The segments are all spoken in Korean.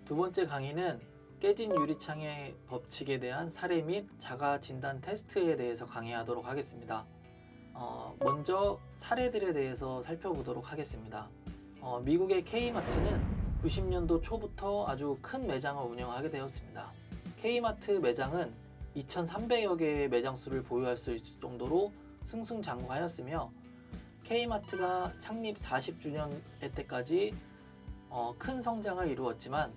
두 번째 강의는 깨진 유리창의 법칙에 대한 사례 및 자가 진단 테스트에 대해서 강의하도록 하겠습니다. 먼저 사례들에 대해서 살펴보도록 하겠습니다. 미국의 K마트는 90년도 초부터 아주 큰 매장을 운영하게 되었습니다. K마트 매장은 2,300여 개의 매장 수를 보유할 수 있을 정도로 승승장구하였으며 K마트가 창립 40주년 때까지 큰 성장을 이루었지만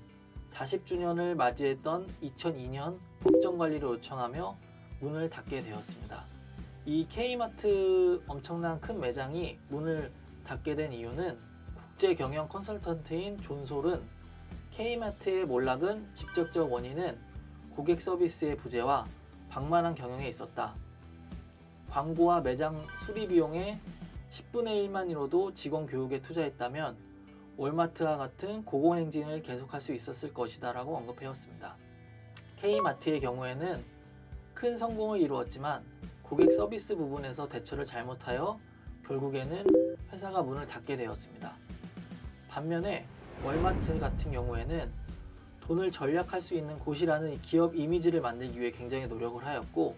40주년을 맞이했던 2002년 법정관리를 요청하며 문을 닫게 되었습니다. 이 K마트 엄청난 큰 매장이 문을 닫게 된 이유는 국제 경영 컨설턴트인 존 솔은 K마트의 몰락은 직접적 원인은 고객 서비스의 부재와 방만한 경영에 있었다. 광고와 매장 수리 비용의 10분의 1만이라도 직원 교육에 투자했다면 월마트와 같은 고공행진을 계속할 수 있었을 것이다 라고 언급해왔습니다. K마트의 경우에는 큰 성공을 이루었지만 고객 서비스 부분에서 대처를 잘못하여 결국에는 회사가 문을 닫게 되었습니다. 반면에 월마트 같은 경우에는 돈을 절약할 수 있는 곳이라는 기업 이미지를 만들기 위해 굉장히 노력을 하였고,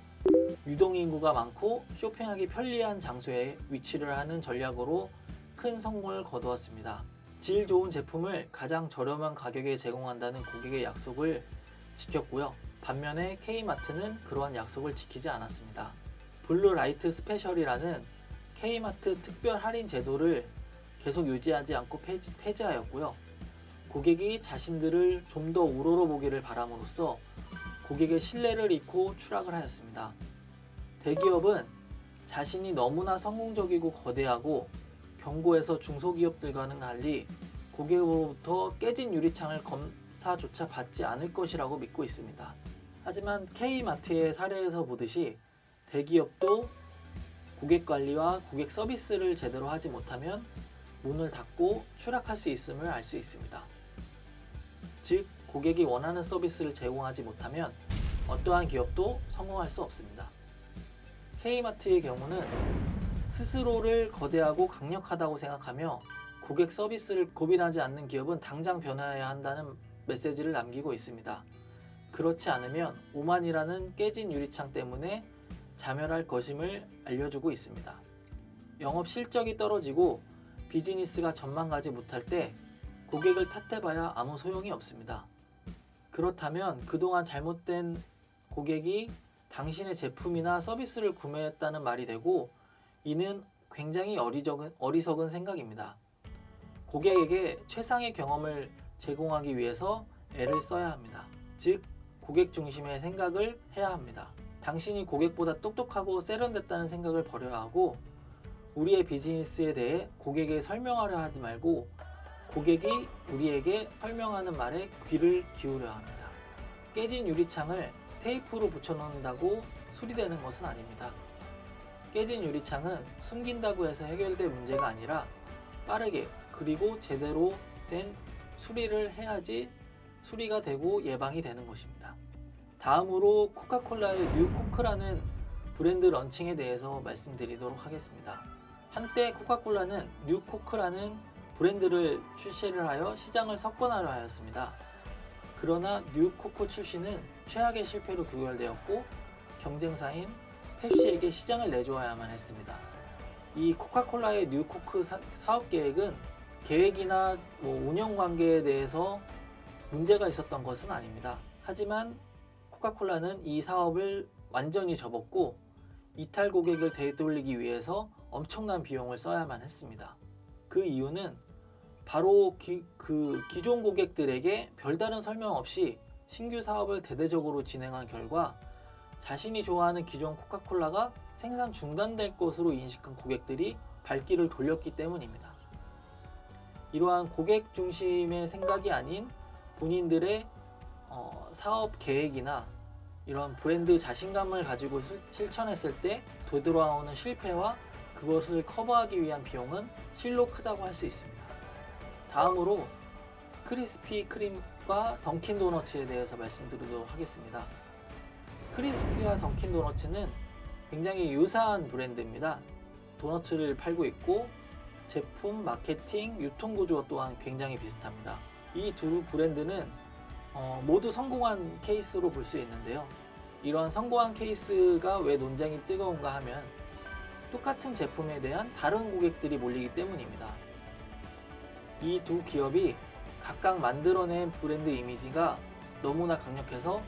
유동인구가 많고 쇼핑하기 편리한 장소에 위치를 하는 전략으로 큰 성공을 거두었습니다. 질 좋은 제품을 가장 저렴한 가격에 제공한다는 고객의 약속을 지켰고요. 반면에 K마트는 그러한 약속을 지키지 않았습니다. 블루라이트 스페셜이라는 K마트 특별 할인 제도를 계속 유지하지 않고 폐지하였고요. 고객이 자신들을 좀 더 우러러보기를 바람으로써 고객의 신뢰를 잃고 추락을 하였습니다. 대기업은 자신이 너무나 성공적이고 거대하고 경고에서 중소기업들과는 달리 고객으로부터 깨진 유리창을 검사조차 받지 않을 것이라고 믿고 있습니다. 하지만 K마트의 사례에서 보듯이 대기업도 고객 관리와 고객 서비스를 제대로 하지 못하면 문을 닫고 추락할 수 있음을 알 수 있습니다. 즉, 고객이 원하는 서비스를 제공하지 못하면 어떠한 기업도 성공할 수 없습니다. K마트의 경우는 스스로를 거대하고 강력하다고 생각하며 고객 서비스를 고민하지 않는 기업은 당장 변화해야 한다는 메시지를 남기고 있습니다. 그렇지 않으면 오만이라는 깨진 유리창 때문에 자멸할 것임을 알려주고 있습니다. 영업 실적이 떨어지고 비즈니스가 전망가지 못할 때 고객을 탓해봐야 아무 소용이 없습니다. 그렇다면 그동안 잘못된 고객이 당신의 제품이나 서비스를 구매했다는 말이 되고, 이는 굉장히 어리석은 생각입니다. 고객에게 최상의 경험을 제공하기 위해서 애를 써야 합니다. 즉, 고객 중심의 생각을 해야 합니다. 당신이 고객보다 똑똑하고 세련됐다는 생각을 버려야 하고, 우리의 비즈니스에 대해 고객에게 설명하려 하지 말고 고객이 우리에게 설명하는 말에 귀를 기울여야 합니다. 깨진 유리창을 테이프로 붙여놓는다고 수리되는 것은 아닙니다. 깨진 유리창은 숨긴다고 해서 해결될 문제가 아니라 빠르게 그리고 제대로 된 수리를 해야지 수리가 되고 예방이 되는 것입니다. 다음으로 코카콜라의 뉴코크라는 브랜드 런칭에 대해서 말씀드리도록 하겠습니다. 한때 코카콜라는 뉴코크라는 브랜드를 출시를 하여 시장을 석권하려 하였습니다. 그러나 뉴코크 출시는 최악의 실패로 귀결되었고 경쟁사인 펩시에게 시장을 내주어야만 했습니다. 이 코카콜라의 뉴코크 사업 계획은 계획이나 운영 관계에 대해서 문제가 있었던 것은 아닙니다. 하지만 코카콜라는 이 사업을 완전히 접었고 이탈 고객을 되돌리기 위해서 엄청난 비용을 써야만 했습니다. 그 이유는 바로 기존 고객들에게 별다른 설명 없이 신규 사업을 대대적으로 진행한 결과 자신이 좋아하는 기존 코카콜라가 생산 중단될 것으로 인식한 고객들이 발길을 돌렸기 때문입니다. 이러한 고객 중심의 생각이 아닌 본인들의 사업 계획이나 이런 브랜드 자신감을 가지고 실천했을 때 되돌아오는 실패와 그것을 커버하기 위한 비용은 실로 크다고 할 수 있습니다. 다음으로 크리스피 크림과 던킨 도너츠에 대해서 말씀드리도록 하겠습니다. 크리스피와 던킨 도너츠는 굉장히 유사한 브랜드입니다. 도너츠를 팔고 있고 제품, 마케팅, 유통 구조 또한 굉장히 비슷합니다. 이 두 브랜드는 모두 성공한 케이스로 볼 수 있는데요. 이런 성공한 케이스가 왜 논쟁이 뜨거운가 하면 똑같은 제품에 대한 다른 고객들이 몰리기 때문입니다. 이 두 기업이 각각 만들어낸 브랜드 이미지가 너무나 강력해서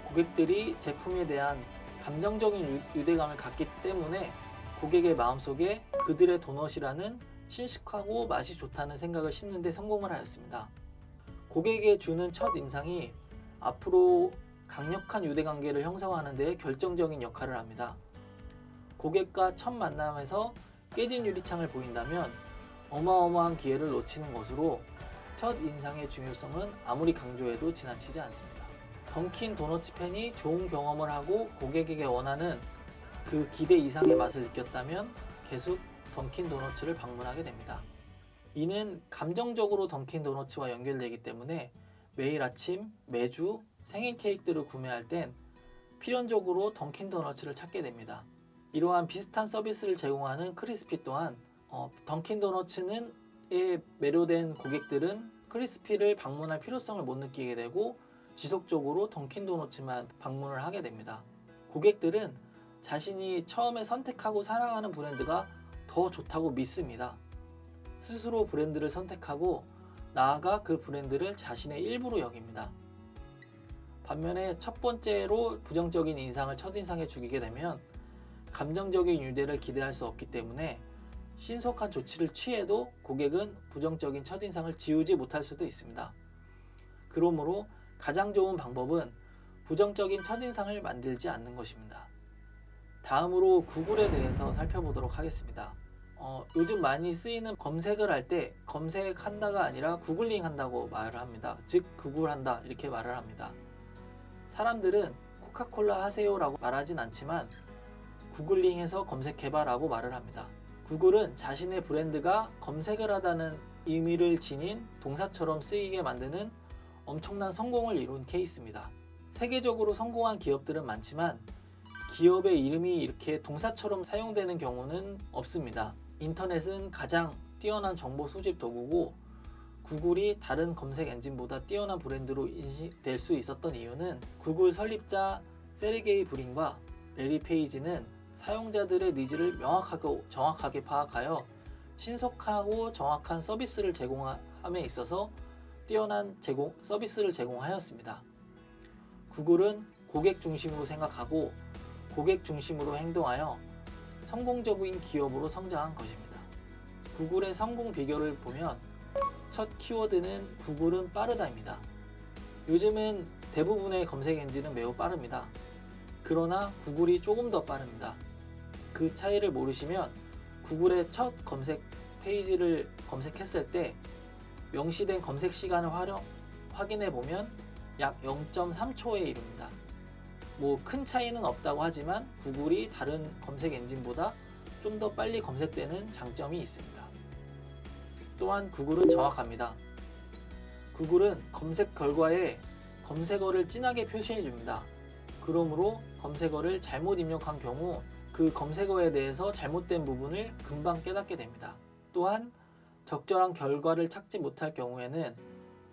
고객들이 제품에 대한 감정적인 유대감을 갖기 때문에 고객의 마음속에 그들의 도넛이라는 친숙하고 맛이 좋다는 생각을 심는 데 성공을 하였습니다. 고객에게 주는 첫 인상이 앞으로 강력한 유대관계를 형성하는 데 결정적인 역할을 합니다. 고객과 첫 만남에서 깨진 유리창을 보인다면 어마어마한 기회를 놓치는 것으로 첫 인상의 중요성은 아무리 강조해도 지나치지 않습니다. 던킨 도너츠 팬이 좋은 경험을 하고 고객에게 원하는 그 기대 이상의 맛을 느꼈다면 계속 던킨 도너츠를 방문하게 됩니다. 이는 감정적으로 던킨 도너츠와 연결되기 때문에 매일 아침, 매주 생일 케이크들을 구매할 땐 필연적으로 던킨 도너츠를 찾게 됩니다. 이러한 비슷한 서비스를 제공하는 크리스피 또한 던킨 도너츠에 매료된 고객들은 크리스피를 방문할 필요성을 못 느끼게 되고 지속적으로 던킨 도너츠만 방문을 하게 됩니다. 고객들은 자신이 처음에 선택하고 사랑하는 브랜드가 더 좋다고 믿습니다. 스스로 브랜드를 선택하고 나아가 그 브랜드를 자신의 일부로 여깁니다. 반면에 첫 번째로 부정적인 인상을 첫인상에 주게 되면 감정적인 유대를 기대할 수 없기 때문에 신속한 조치를 취해도 고객은 부정적인 첫인상을 지우지 못할 수도 있습니다. 그러므로 가장 좋은 방법은 부정적인 첫인상을 만들지 않는 것입니다. 다음으로 구글에 대해서 살펴보도록 하겠습니다. 요즘 많이 쓰이는 검색을 할 때 검색한다가 아니라 구글링 한다고 말을 합니다. 즉 구글한다 이렇게 말을 합니다. 사람들은 코카콜라 하세요 라고 말하진 않지만 구글링해서 검색해봐라고 말을 합니다. 구글은 자신의 브랜드가 검색을 하다는 의미를 지닌 동사처럼 쓰이게 만드는 엄청난 성공을 이룬 케이스입니다. 세계적으로 성공한 기업들은 많지만 기업의 이름이 이렇게 동사처럼 사용되는 경우는 없습니다. 인터넷은 가장 뛰어난 정보 수집 도구고 구글이 다른 검색 엔진보다 뛰어난 브랜드로 인식될 수 있었던 이유는 구글 설립자 세르게이 브린과 레리 페이지는 사용자들의 니즈를 명확하고 정확하게 파악하여 신속하고 정확한 서비스를 제공함에 있어서 뛰어난 서비스를 제공하였습니다. 구글은 고객 중심으로 생각하고 고객 중심으로 행동하여 성공적인 기업으로 성장한 것입니다. 구글의 성공 비결을 보면 첫 키워드는 구글은 빠르다입니다. 요즘은 대부분의 검색 엔진은 매우 빠릅니다. 그러나 구글이 조금 더 빠릅니다. 그 차이를 모르시면 구글의 첫 검색 페이지를 검색했을 때 명시된 검색 시간을 확인해 보면 약 0.3초에 이릅니다. 큰 차이는 없다고 하지만 구글이 다른 검색 엔진보다 좀 더 빨리 검색되는 장점이 있습니다. 또한 구글은 정확합니다. 구글은 검색 결과에 검색어를 진하게 표시해 줍니다. 그러므로 검색어를 잘못 입력한 경우 그 검색어에 대해서 잘못된 부분을 금방 깨닫게 됩니다. 또한 적절한 결과를 찾지 못할 경우에는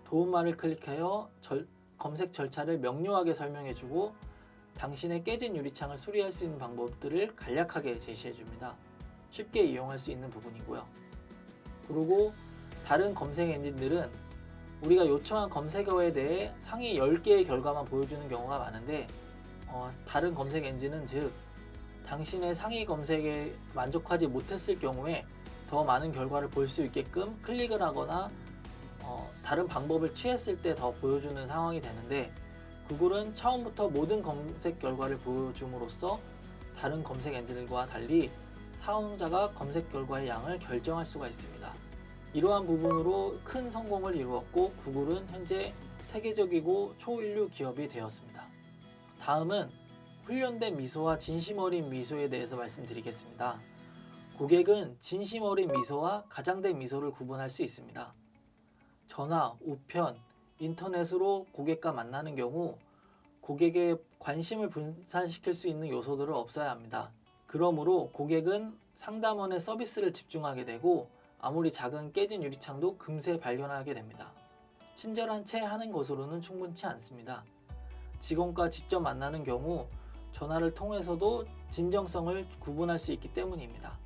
도움말을 클릭하여 검색 절차를 명료하게 설명해주고 당신의 깨진 유리창을 수리할 수 있는 방법들을 간략하게 제시해줍니다. 쉽게 이용할 수 있는 부분이고요. 그리고 다른 검색 엔진들은 우리가 요청한 검색어에 대해 상위 10개의 결과만 보여주는 경우가 많은데 다른 검색 엔진은 즉 당신의 상위 검색에 만족하지 못했을 경우에 더 많은 결과를 볼 수 있게끔 클릭을 하거나 다른 방법을 취했을 때 더 보여주는 상황이 되는데 구글은 처음부터 모든 검색 결과를 보여줌으로써 다른 검색 엔진들과 달리 사용자가 검색 결과의 양을 결정할 수가 있습니다. 이러한 부분으로 큰 성공을 이루었고 구글은 현재 세계적이고 초인류 기업이 되었습니다. 다음은 훈련된 미소와 진심 어린 미소에 대해서 말씀드리겠습니다. 고객은 진심 어린 미소와 가장된 미소를 구분할 수 있습니다. 전화, 우편, 인터넷으로 고객과 만나는 경우 고객의 관심을 분산시킬 수 있는 요소들을 없애야 합니다. 그러므로 고객은 상담원의 서비스를 집중하게 되고 아무리 작은 깨진 유리창도 금세 발견하게 됩니다. 친절한 채 하는 것으로는 충분치 않습니다. 직원과 직접 만나는 경우 전화를 통해서도 진정성을 구분할 수 있기 때문입니다.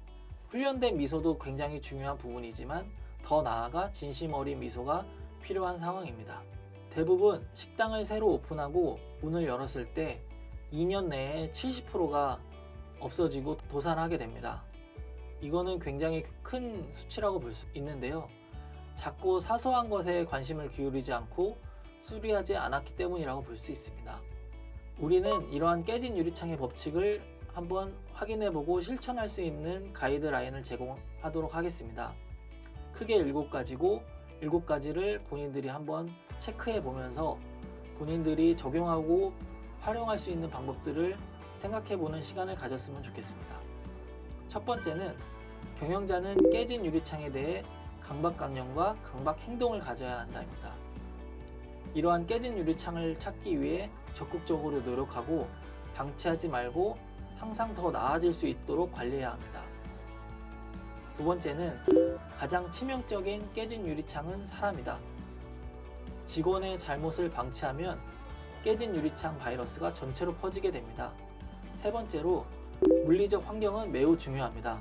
훈련된 미소도 굉장히 중요한 부분이지만 더 나아가 진심 어린 미소가 필요한 상황입니다. 대부분 식당을 새로 오픈하고 문을 열었을 때 2년 내에 70%가 없어지고 도산하게 됩니다. 이거는 굉장히 큰 수치라고 볼 수 있는데요. 작고 사소한 것에 관심을 기울이지 않고 수리하지 않았기 때문이라고 볼 수 있습니다. 우리는 이러한 깨진 유리창의 법칙을 한번 확인해보고 실천할 수 있는 가이드라인을 제공하도록 하겠습니다. 크게 7가지고 7가지를 본인들이 한번 체크해 보면서 본인들이 적용하고 활용할 수 있는 방법들을 생각해 보는 시간을 가졌으면 좋겠습니다. 첫 번째는 경영자는 깨진 유리창에 대해 강박관념과 강박 행동을 가져야 한다입니다. 이러한 깨진 유리창을 찾기 위해 적극적으로 노력하고 방치하지 말고 항상 더 나아질 수 있도록 관리해야 합니다. 두 번째는 가장 치명적인 깨진 유리창은 사람이다. 직원의 잘못을 방치하면 깨진 유리창 바이러스가 전체로 퍼지게 됩니다. 세 번째로 물리적 환경은 매우 중요합니다.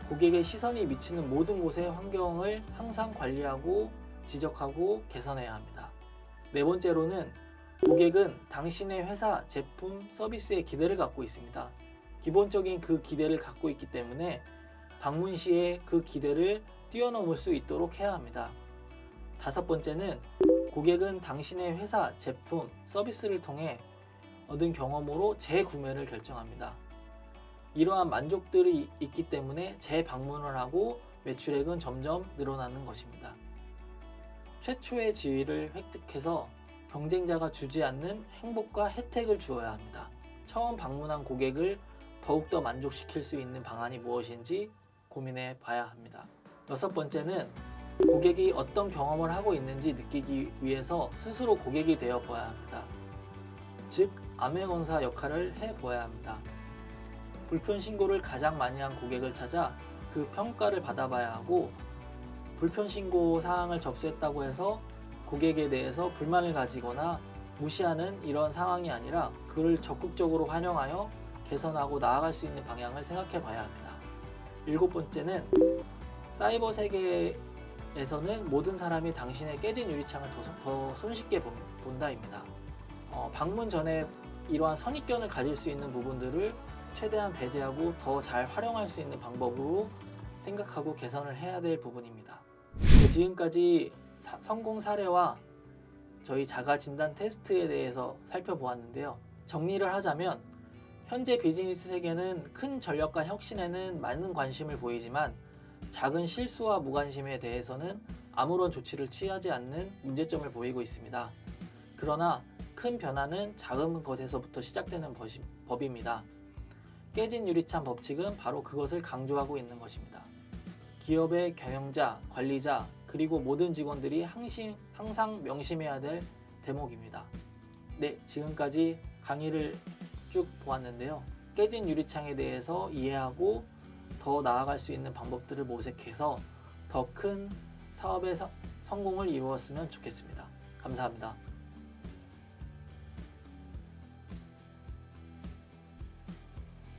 고객의 시선이 미치는 모든 곳의 환경을 항상 관리하고 지적하고 개선해야 합니다. 네 번째로는 고객은 당신의 회사, 제품, 서비스에 기대를 갖고 있습니다. 기본적인 그 기대를 갖고 있기 때문에 방문 시에 그 기대를 뛰어넘을 수 있도록 해야 합니다. 다섯 번째는 고객은 당신의 회사, 제품, 서비스를 통해 얻은 경험으로 재구매를 결정합니다. 이러한 만족들이 있기 때문에 재방문을 하고 매출액은 점점 늘어나는 것입니다. 최초의 지위를 획득해서 경쟁자가 주지 않는 행복과 혜택을 주어야 합니다. 처음 방문한 고객을 더욱더 만족시킬 수 있는 방안이 무엇인지 고민해 봐야 합니다. 여섯 번째는 고객이 어떤 경험을 하고 있는지 느끼기 위해서 스스로 고객이 되어 보아야 합니다. 즉, 암행어사 역할을 해 보아야 합니다. 불편 신고를 가장 많이 한 고객을 찾아 그 평가를 받아봐야 하고, 불편 신고 사항을 접수했다고 해서 고객에 대해서 불만을 가지거나 무시하는 이런 상황이 아니라 그를 적극적으로 활용하여 개선하고 나아갈 수 있는 방향을 생각해 봐야 합니다. 일곱 번째는 사이버 세계에서는 모든 사람이 당신의 깨진 유리창을 더 손쉽게 본다입니다. 방문 전에 이러한 선입견을 가질 수 있는 부분들을 최대한 배제하고 더 잘 활용할 수 있는 방법으로 생각하고 개선을 해야 될 부분입니다. 지금까지 성공 사례와 저희 자가 진단 테스트에 대해서 살펴보았는데요. 정리를 하자면 현재 비즈니스 세계는 큰 전략과 혁신에는 많은 관심을 보이지만 작은 실수와 무관심에 대해서는 아무런 조치를 취하지 않는 문제점을 보이고 있습니다. 그러나 큰 변화는 작은 것에서부터 시작되는 법입니다. 깨진 유리창 법칙은 바로 그것을 강조하고 있는 것입니다. 기업의 경영자, 관리자, 그리고 모든 직원들이 항상 명심해야 될 대목입니다. 네, 지금까지 강의를 쭉 보았는데요. 깨진 유리창에 대해서 이해하고 더 나아갈 수 있는 방법들을 모색해서 더 큰 사업의 성공을 이루었으면 좋겠습니다. 감사합니다.